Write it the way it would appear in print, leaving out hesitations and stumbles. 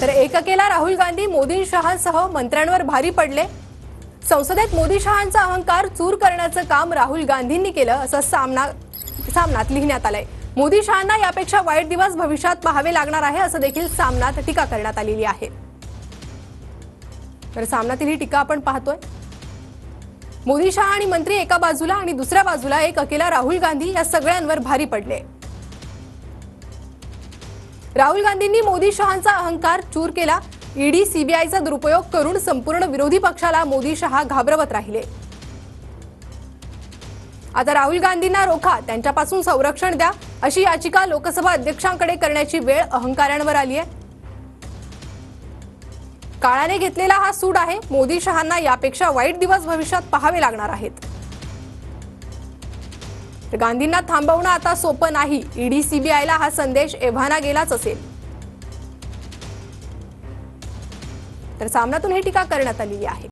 तर एककेला राहुल गांधी मोदी शहांसह मंत्र्यांवर भारी पडले। संसदेत मोदी शहांचा अहंकार चूर करण्याचं काम राहुल गांधींनी केलं असं सामनात लिहिण्यात आलंय। मोदी शहांना यापेक्षा वाईट दिवस भविष्यात पाहावे लागणार आहे असं देखील सामनात टीका करण्यात आलेली आहे। तर सामनातील ही टीका आपण पाहतोय। मोदी शहा आणि मंत्री एका बाजूला आणि दुसऱ्या बाजूला एककेला राहुल गांधी या सगळ्यांवर भारी पडले। राहुल गांधींनी मोदी शहांचा अहंकार चूर केला। ईडी सीबीआयचा दुरुपयोग करून संपूर्ण विरोधी पक्षाला मोदी शहा घाबरवत राहिले। आता राहुल गांधींना रोखा, त्यांच्यापासून संरक्षण द्या अशी याचिका लोकसभा अध्यक्षांकडे करण्याची वेळ अहंकाऱ्यांवर आली आहे। काळाने घेतलेला हा सूड आहे। मोदी शहांना यापेक्षा वाईट दिवस भविष्यात पाहावे लागणार आहेत। गांधींना थांबवणं आता सोपं नाही। ईडी सीबीआयला हा संदेश एव्हाना गेलाच असेल। तर सामनातून ही टीका करण्यात आलेली आहे।